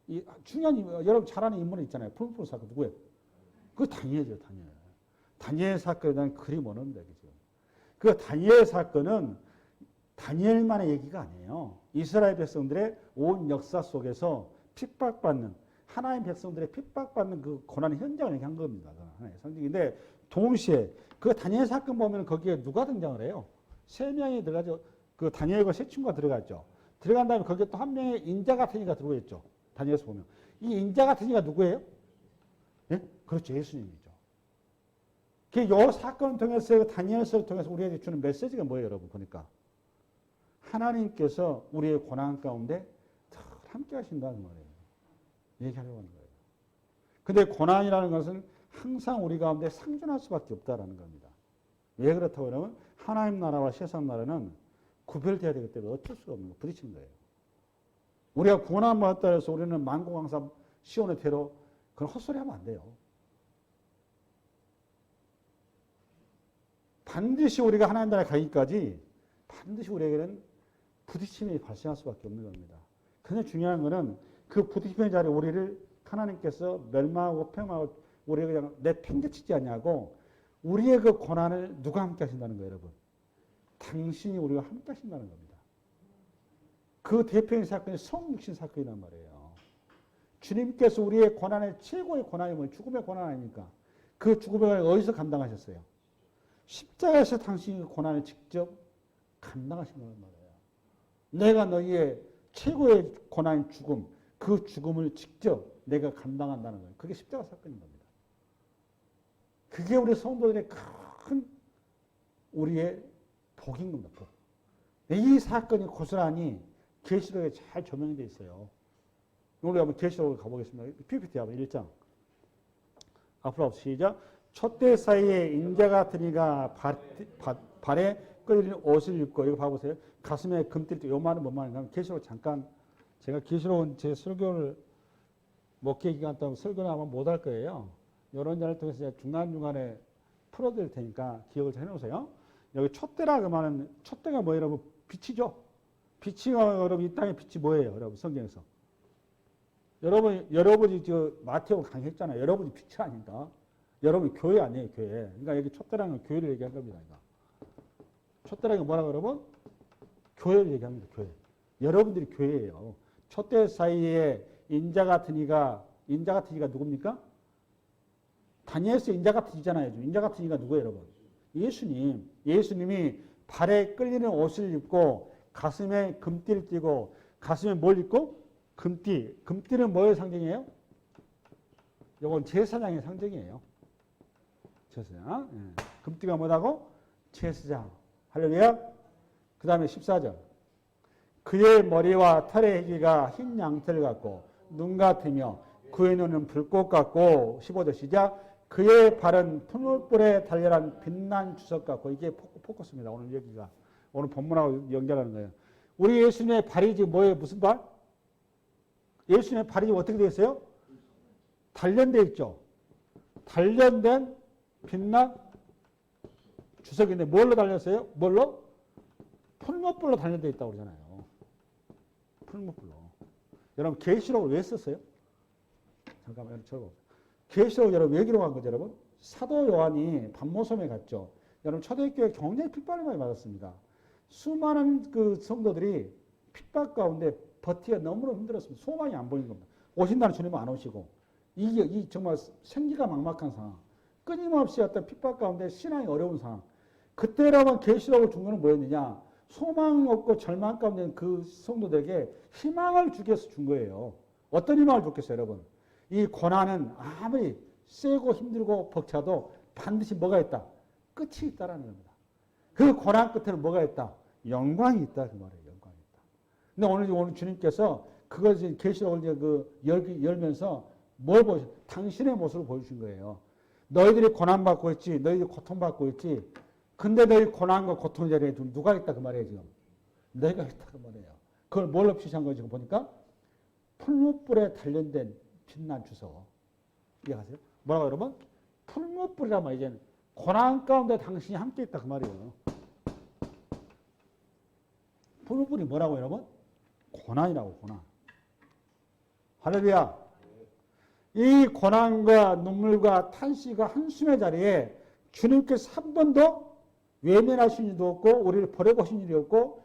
이 중요한 여러분 잘 아는 인물이 있잖아요. 풀무불 사건 누구예요? 그 다니엘이죠. 다니엘 사건에 대한 글이 뭐는데 지금 그 다니엘 사건은 다니엘만의 얘기가 아니에요. 이스라엘 백성들의 온 역사 속에서 핍박받는 하나님 백성들의 핍박받는 그 고난의 현장을 얘기한 겁니다. 하나의 상징인데 동시에 그 다니엘 사건 보면 거기에 누가 등장을 해요? 세 명이 들어가죠. 그 다니엘과 세 친구가 들어갔죠. 들어간 다음에 거기에 또 한 명의 인자 같은 이가 들어오고 있죠. 다니엘에서 보면 이 인자 같은 이가 누구예요? 예? 그렇죠. 예수님이죠. 이 사건을 통해서 다니엘서를 통해서 우리에게 주는 메시지가 뭐예요, 여러분? 보니까 하나님께서 우리의 고난 가운데 늘 함께 하신다는 거예요. 얘기하려고 하는 거예요. 근데 고난이라는 것은 항상 우리 가운데 상존할 수밖에 없다는 겁니다. 왜 그렇다고 하면 하나님 나라와 세상 나라는 구별돼야 되기 때문에 어쩔 수가 없는 거 부딪히는 거예요. 우리가 고난 받았다 해서 우리는 만고강사 시온의 대로 그런 헛소리 하면 안 돼요. 반드시 우리가 하나님 나라에 가기까지 반드시 우리에게는 부딪힘이 발생할 수밖에 없는 겁니다. 근데 중요한 거는 그 부딪힘의 자리에 우리를 하나님께서 멸망하고 폐망하고 우리가 그냥 내팽개치지 않냐고 우리의 그 고난을 누가 함께 하신다는 거예요, 여러분? 당신이 우리와 함께 하신다는 겁니다. 그 대표적인 사건이 성육신 사건이란 말이에요. 주님께서 우리의 고난의 최고의 고난이 뭐예요? 죽음의 고난 아닙니까? 그 죽음의 고난을 어디서 감당하셨어요? 십자가에서 당신이 그 고난을 직접 감당하신다는 말이에요. 내가 너희의 최고의 고난인 죽음, 그 죽음을 직접 내가 감당한다는 거예요. 그게 십자가 사건인 겁니다. 그게 우리 성도들의 큰 우리의 복인 겁니다. 복. 이 사건이 고스란히 계시록에 잘 조명되어 있어요. 오늘 한번 계시록을 가보겠습니다. PPT 한번 1장. 앞으로 시작. 촛대 사이에 인자 같은 이가 발에 끌리는 옷을 입고 이거 봐보세요. 가슴에 금띠 요 말은 뭔 말인가? 계시록 잠깐 제가 계시록은 제 설교를 목회 기간 동안 설교를 아마 못할 거예요. 이런 자를 통해서 제가 중간중간에 풀어드릴 테니까 기억을 좀 해놓으세요. 여기 촛대라고 말하는 촛대가 뭐예요, 여러분? 빛이죠. 빛이 여러분 이 땅의 빛이 뭐예요, 여러분 성경에서? 여러분이 저 마태오 강했잖아요. 여러분이 빛이 아닌가? 여러분 교회 아니에요, 교회. 그러니까 여기 촛대라는 건 교회를 얘기한 겁니다. 촛대라는 게 뭐라고 여러분? 교회를 얘기합니다, 교회. 여러분들이 교회예요. 촛대 사이에 인자 같은 이가 누굽니까? 다니엘서 인자 같은 이잖아요. 인자 같은 이가 누구예요, 여러분? 예수님. 예수님이 발에 끌리는 옷을 입고 가슴에 금띠를 띠고 가슴에 뭘 입고? 금띠. 금띠는 뭐의 상징이에요? 이건 제사장의 상징이에요. 제사장. 예. 금띠가 뭐라고? 제사장. 할렐루야. 그 다음에 14절. 그의 머리와 털의 희기가 흰 양털 같고 눈 같으며 그의 눈은 불꽃 같고 15절 시작. 그의 발은 풀물불에 달렬한 빛난 주석 같고 이게 포커스입니다. 오늘 여기가. 오늘 본문하고 연결하는 거예요. 우리 예수님의 발이 지금 뭐예요? 무슨 발? 예수님의 발이 어떻게 되어 있어요? 단련되어 있죠. 단련된 빛난 주석인데 뭘로 달렸어요? 뭘로? 풀무불로 단련되어 있다고 그러잖아요. 풀무불로. 여러분 계시록을 왜 썼어요? 잠깐만 적어. 계시록 여러분 왜 기록한 거죠, 여러분? 사도 요한이 반모섬에 갔죠. 여러분 초대교회 굉장히 핍박을 많이 받았습니다. 수많은 그 성도들이 핍박 가운데 버티기가 너무나 힘들었습니다. 소망이 안 보이는 겁니다. 오신다는 주님은 안 오시고 이 정말 생기가 막막한 상황, 끊임없이 어떤 핍박 가운데 신앙이 어려운 상황. 그때라면 계시록을 준 것은 뭐였느냐? 소망 없고 절망 가운데 있는 그 성도들에게 희망을 주기 위해서 준 거예요. 어떤 희망을 줬겠어요, 여러분? 이 고난은 아무리 세고 힘들고 벅차도 반드시 뭐가 있다? 끝이 있다라는 겁니다. 그 고난 끝에는 뭐가 있다? 영광이 있다 그 말이에요. 영광이 있다. 근데 오늘 주님께서 그것을 계시록을 이제 열면서 뭘 보여주신? 당신의 모습을 보여주신 거예요. 너희들이 고난 받고 있지, 너희들이 고통 받고 있지. 근데 너희 고난과 고통 자리에 누가 있다 그 말이에요 지금. 너희가 있다 그 말이에요. 그걸 뭘로 표시한 거예요 지금 보니까? 풀무불에 단련된 빛난 주석. 이해하세요? 뭐라고 여러분? 풀무불이란 말이야. 이제는 고난 가운데 당신이 함께 있다 그 말이에요. 풀무불이 뭐라고 여러분? 고난이라고 고난. 할렐루야. 이 고난과 눈물과 탄식과 한숨의 자리에 주님께서 한 번도 외면하신 일도 없고 우리를 버려보신 일이 없고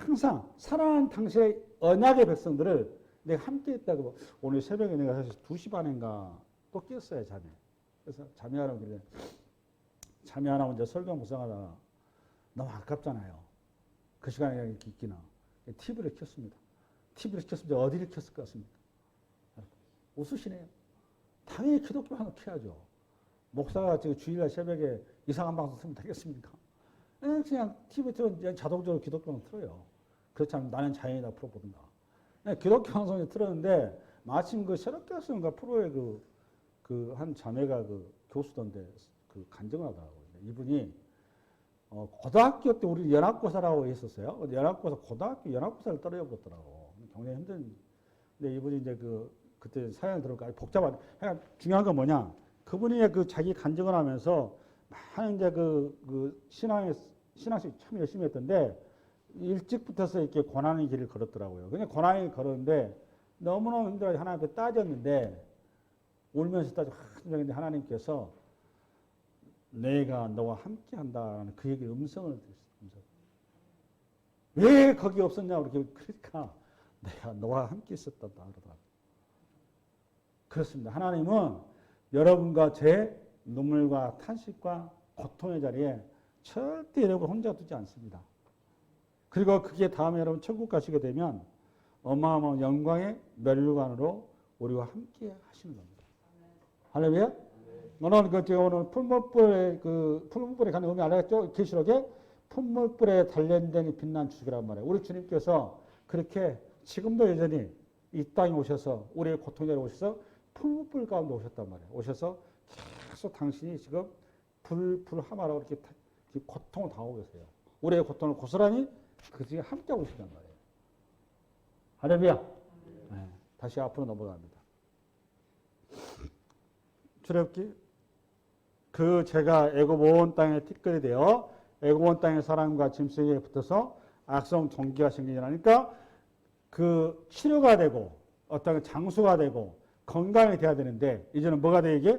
항상 사랑하는 당신의 언약의 백성들을 내가 함께 있다고. 오늘 새벽에 내가 사실 2시 반인가 또 깼어요 잠에. 그래서 잠이 하라고 그래. 잠이 안 오면 이제 설교 묵상하다가 너무 아깝잖아요. 그 시간에 이렇게 있기나. TV를 켰습니다. TV를 켰으면 어디를 켰을 것 같습니까? 웃으시네요. 당연히 기독교 하나 켜야죠. 목사가 지금 주일날 새벽에 이상한 방송 틀면 되겠습니까? 그냥 TV 틀면 자동적으로 기독교는 틀어요. 그렇지 않으면 나는 자연이다 프로 보든가. 기독교 방송에 틀었는데 마침 그 새롭게스인가 프로의 그 한 자매가 그 교수던데 그 간증을 하더라고요. 이분이 고등학교 때 우리 연합고사라고 했었어요. 연합고사 고등학교 연합고사를 떨어져 버렸더라고. 굉장히 힘든. 근데 이분이 이제 그때 사연을 들을까 복잡한. 그러니까 중요한 건 뭐냐? 그분이 그 자기 간증을 하면서 많은 이제 신앙식 참 열심히 했던데 일찍부터서 이렇게 고난의 길을 걸었더라고요. 그냥 고난을 걸었는데 너무너무 힘들어 하나님 앞에 따졌는데 울면서 따져 하는데 하나님께서 내가 너와 함께 한다라는 그 얘기 음성을 들었어요. 왜 거기 없었냐 그러니까 내가 너와 함께 있었다 그러더라고요. 그렇습니다. 하나님은 여러분과 제 눈물과 탄식과 고통의 자리에 절대 여러분 혼자 두지 않습니다. 그리고 그게 다음에 여러분 천국 가시게 되면 어마어마한 영광의 면류관으로 우리와 함께 하시는 겁니다. 할렐루야? 오늘 풀무불에 가는 의미 알았죠? 계시록에 풀무불에 단련된 빛난 주석이란 말이에요. 우리 주님께서 그렇게 지금도 여전히 이 땅에 오셔서 우리의 고통자리에 오셔서 풀무불 가운데 오셨단 말이에요. 오셔서 계속 당신이 지금 불하마라고 이렇게 고통을 당하고 계세요. 우리의 고통을 고스란히 그 중에 함께하고 계시단 말이에요. 할렐루야. 네. 다시 앞으로 넘어갑니다. 출애굽기 제가 애굽 온 땅에 티끌이 되어 애굽 온 땅의 사람과 짐승에게 붙어서 악성 종기가 생기니까 그 치료가 되고 어떤 장수가 되고 건강이 돼야 되는데 이제는 뭐가 돼 이게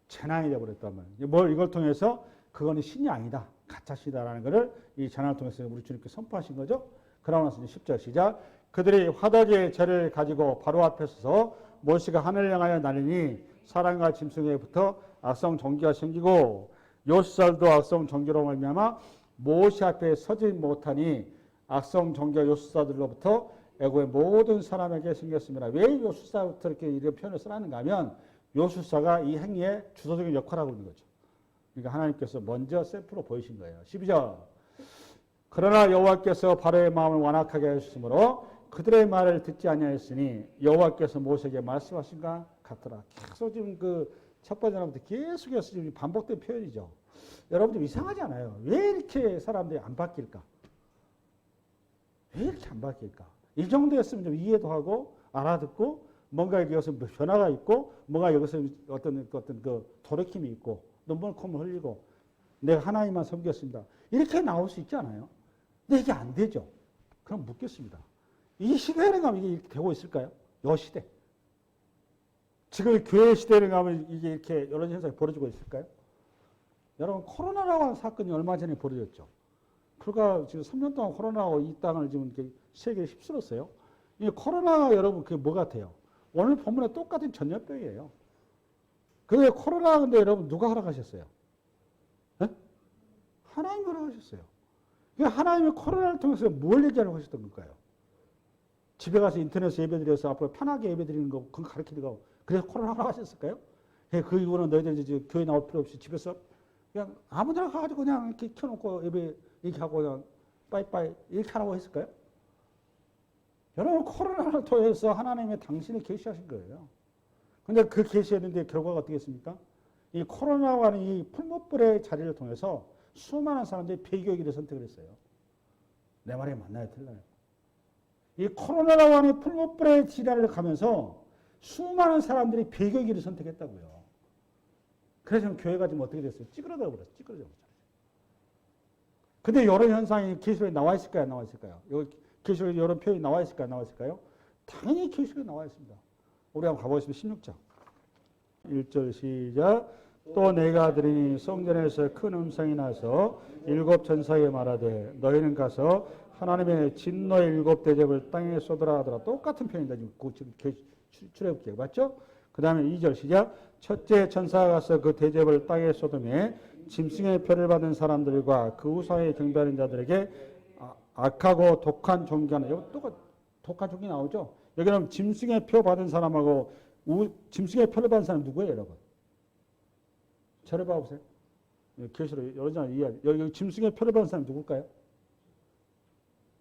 재난이 되어버렸단 말이에요. 이걸 통해서 그거는 신이 아니다. 가짜 신이다라는 것을 이 재난을 통해서 우리 주님께서 선포하신 거죠. 그러고 나서 10절 시작. 그들이 화덕의 죄를 가지고 바로 앞에 서서 모세가 하늘을 향하여 날리니 사람과 짐승에게부터 악성 종기가 생기고 요술살도 악성 종기로 말미암아 모세 앞에 서지 못하니 악성 종기가 요술사들로부터 애굽의 모든 사람에게 생겼습니다. 왜 요술사부터 이렇게 이런 표현을 써놨는가 하면 요술사가 이 행위에 주도적인 역할을 하고 있는 거죠. 그러니까 하나님께서 먼저 샘플로 보이신 거예요. 12절. 그러나 여호와께서 바로의 마음을 완악하게 하셨으므로 그들의 말을 듣지 아니하였으니 여호와께서 모세에게 말씀하신가 같더라. 계속 지금 그 첫 번째부터 계속해서 지금 반복된 표현이죠. 여러분 좀 이상하지 않아요? 왜 이렇게 사람들이 안 바뀔까? 왜 이렇게 안 바뀔까? 이 정도였으면 좀 이해도 하고 알아듣고 뭔가 여기서 변화가 있고 뭔가 여기서 어떤 그 돌이킴이 있고 눈물 콧물 흘리고 내가 하나님만 섬겼습니다. 이렇게 나올 수 있지 않아요? 근데 이게 안 되죠. 그럼 묻겠습니다. 이 시대에는 가면 이게 이렇게 되고 있을까요? 요 시대. 지금 교회 시대에 가면 이게 이렇게 이런 현상이 벌어지고 있을까요? 여러분 코로나라고 하는 사건이 얼마 전에 벌어졌죠. 그러니까 지금 3년 동안 코로나가 이 땅을 지금 이렇게 세계에 휩쓸었어요. 이 코로나가 여러분 그게 뭐 같아요? 오늘 본문에 똑같은 전염병이에요. 그게 코로나 근데 여러분 누가 허락하셨어요? 네? 하나님 허락하셨어요. 그러니까 하나님이 코로나를 통해서 뭘 얘기하려고 하셨던 걸까요? 집에 가서 인터넷에 예배드려서 앞으로 편하게 예배드리는 거 그거 가르치려고 그래서 코로나 허락하셨을까요? 그 이후로는 너희들 이제 교회 나올 필요 없이 집에서 그냥 아무 데나 가가지고 그냥 이렇게 켜놓고 예배 이렇게 하고 그냥 빠이빠이 이렇게 하라고 했을까요? 여러분 코로나를 통해서 하나님의 당신을 계시하신 거예요. 근데 그 계시했는데 결과가 어떻게 했습니까? 이 코로나와 하는 이 풀무불의 자리를 통해서 수많은 사람들이 배교의 길을 선택을 했어요. 내 말이 맞나요? 틀려요? 이 코로나라고 하는 풀무불의 지랄을 가면서 수많은 사람들이 배교의 길을 선택했다고요. 그래서 교회가 지금 어떻게 됐어요? 찌그러져 버렸어요. 찌그러져 버렸어요. 근데 이런 현상이 계시록에 나와 있을까요? 안 나와 있을까요? 계시록에 이런 표현이 나와 있을까요? 안 나와 있을까요? 당연히 계시록에 나와 있습니다. 우리 한번 가보겠습니다. 16장. 1절 시작. 또 내가 들으니 성전에서 큰 음성이 나서 일곱 천사에 말하되 너희는 가서 하나님의 진노의 일곱 대접을 땅에 쏟으라 하더라. 똑같은 표현이다. 지금 출애굽기에 맞죠? 그 다음에 2절 시작. 첫째 천사가 가서 그 대접을 땅에 쏟음에 짐승의 표를 받은 사람들과 그 우상에 경배하는 자들에게 악하고 독한 종교하는, 여기 또 독한 종교 나오죠? 여기는 짐승의 표 받은 사람하고 짐승의 표를 받은 사람 누구예요, 여러분? 저를 봐보세요. 계시록 여러 이해. 여기 짐승의 표를 받은 사람 누굴까요?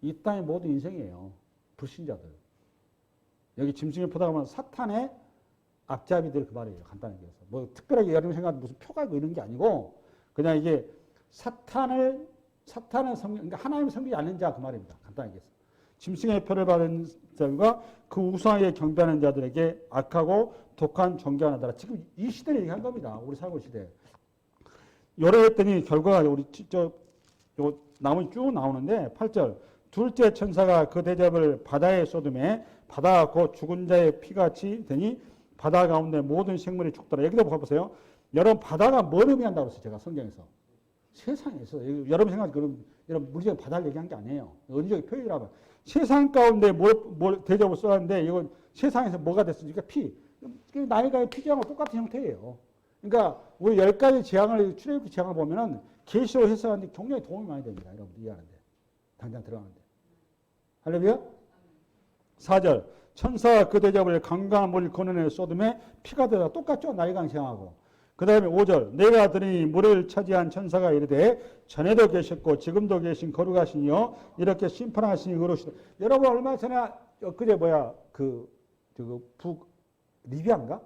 이 땅의 모든 인생이에요. 불신자들. 여기 짐승의 표다 하면 사탄의 앞잡이들 그 말이에요. 간단하게 해서. 뭐 특별하게 여러분 생각 무슨 표가 있고 이런 게 아니고 그냥 이게 사탄을 그러니까 하나님을 섬기지 않는 자 그 말입니다. 간단하게 해서. 짐승의 표를 받은 자들과 그 우상에 경배하는 자들에게 악하고 독한 종교하는 나라. 지금 이 시대를 얘기한 겁니다. 우리 살고 시대. 요래 했더니 결과가 우리 요 나머지 쭉 나오는데 8절. 둘째 천사가 그 대접을 바다에 쏟음에 바다가 곧 죽은 자의 피같이 되니 바다 가운데 모든 생물이 죽더라. 여기도 보세요. 여러분 바다가 뭘 의미한다고 했어요. 제가 성경에서. 세상에서. 여러분 생각하지 그럼 여러분 물리적 바다를 얘기한 게 아니에요. 의미적인 표현이라면. 세상 가운데 뭘 대접을 쏟았는데 이건 세상에서 뭐가 됐습니까? 피. 나이가 피지하고 똑같은 형태예요. 그러니까 우리 10가지 재앙을 출애굽기 재앙을 보면은 계시로 해석하는데 굉장히 도움이 많이 됩니다. 여러분 이해하는데. 당장 들어가는데. 할렐루야? 4절. 천사가 그 대접을 강강한 물을 건너에 쏟음에 피가 되다. 똑같죠? 나이강 재앙하고. 그 다음에 5절. 내가 들으니 물을 차지한 천사가 이르되 전에도 계셨고 지금도 계신 거룩하시니요 이렇게 심판하시니 그러시다. 여러분 얼마 전에 그제 리비아인가?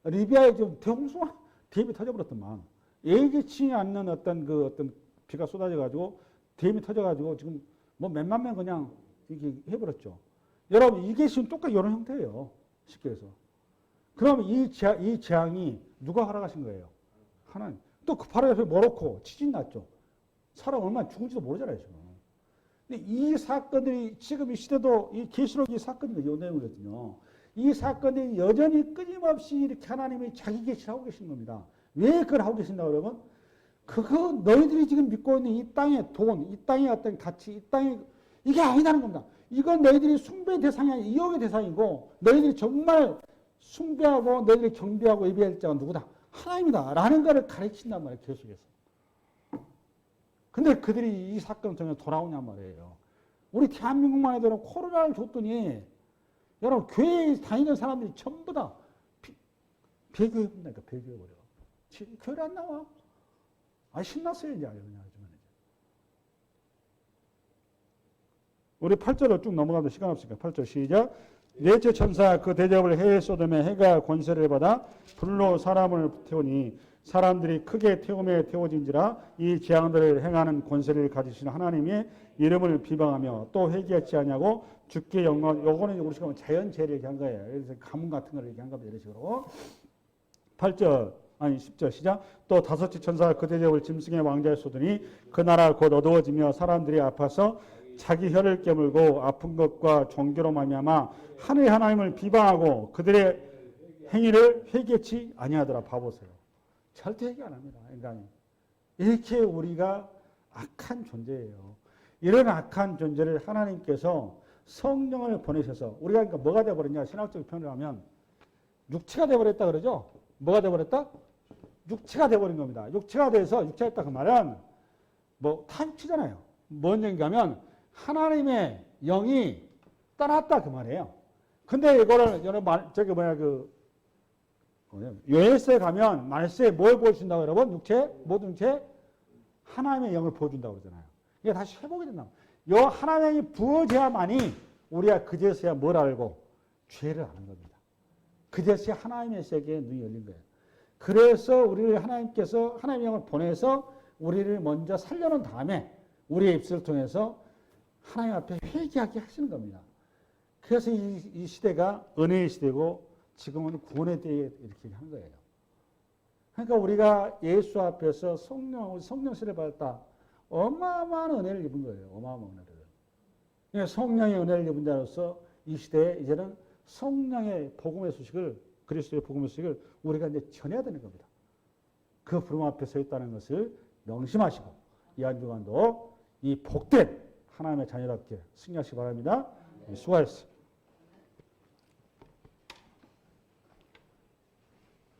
리비아에 좀 대홍수가 댐이 터져버렸더만. 예기치 않는 어떤 비가 쏟아져 가지고 댐이 터져 가지고 지금 뭐 몇만 명 그냥 이렇게 해버렸죠. 여러분 이게 지금 똑같이 이런 형태예요. 쉽게 해서. 그럼 이 재앙이 누가 허락하신 거예요? 하나님. 또 그 바로 옆에 모로코 지진 났죠. 사람 얼마나 죽을지도 모르잖아요. 지금. 근데 이 사건들이 지금 이 시대도 이 계시록이 사건이 이 내용이거든요. 이 사건이 여전히 끊임없이 이렇게 하나님이 자기 계시를 하고 계신 겁니다. 왜 그걸 하고 계신다고 여러분? 그거 너희들이 지금 믿고 있는 이 땅의 돈, 이 땅의 어떤 가치, 이 땅의 이게 아니다는 겁니다. 이건 너희들이 숭배 대상이 아니라 이용의 대상이고 너희들이 정말 숭배하고 너희들이 경배하고 예배할 자가 누구다? 하나님이다. 라는 것을 가르친단 말이에요. 계속해서. 근데 그들이 이 사건을 통해서 돌아오냔 말이에요. 우리 대한민국만 해도 코로나를 줬더니 여러분 교회에 다니는 사람들이 전부 다 배교해본다니까. 배교해버려. 교회를 안 나와. 신났어요. 이제 그냥. 우리 8절로 쭉 넘어가도 시간 없으니까 8절 시작. 넷째 천사 그 대접을 해에 쏟음에 해가 권세를 받아 불로 사람을 태우니 사람들이 크게 태움에 태워진지라 이 재앙들을 행하는 권세를 가지신 하나님의 이름을 비방하며 또 회개하지 아니하고 주께 영광. 요거는 우리가 자연재해를 얘기한 거예요. 그래서 가뭄 같은 걸 얘기한 겁니다. 이런 식으로. 8절 아니 10절 시작. 또 다섯째 천사가 그 대접을 짐승의 왕자에 쏟으니 그 나라 곧 어두워지며 사람들이 아파서 자기 혀를 깨물고 아픈 것과 종교로 말미암아 하늘의 하나님을 비방하고 그들의 행위를 회개치 아니하더라. 봐보세요. 절대 회개 안 합니다. 인간이. 이렇게 우리가 악한 존재예요. 이런 악한 존재를 하나님께서 성령을 보내셔서 우리가 그러니까 뭐가 되어버렸냐. 신학적 표현을 하면 육체가 되어버렸다 그러죠. 뭐가 되어버렸다? 육체가 되어버린 겁니다. 육체가 돼서 육체가 있다 그 말은 뭐 타육치잖아요. 뭔 얘기인가 하면 하나님의 영이 떠났다 그 말이에요. 근데 이거를 저기 요엘서에 가면 말세에 뭘 보여준다고 여러분? 육체? 모든 육체? 하나님의 영을 보여준다고 그러잖아요. 이게 다시 회복이 된다. 요 하나님의 영이 부어져야만이 우리가 그제서야 뭘 알고? 죄를 아는 겁니다. 그제서야 하나님의 세계에 눈이 열린 거예요. 그래서 우리를 하나님께서 하나님의 영을 보내서 우리를 먼저 살려놓은 다음에 우리의 입술을 통해서 하나님 앞에 회개하게 하시는 겁니다. 그래서 이 시대가 은혜의 시대고 지금은 구원의 때에 이렇게 하는 거예요. 그러니까 우리가 예수 앞에서 성령세를 받았다. 어마어마한 은혜를 입은 거예요. 어마어마한 은혜를. 그러니까 성령의 은혜를 입은 자로서 이 시대에 이제는 성령의 복음의 소식을 그리스도의 복음의 소식을 우리가 이제 전해야 되는 겁니다. 그 부름 앞에 서 있다는 것을 명심하시고 이 한 주간도 이 복된 하나님의 자녀답게 승리하시기 바랍니다. 수고하셨습니다.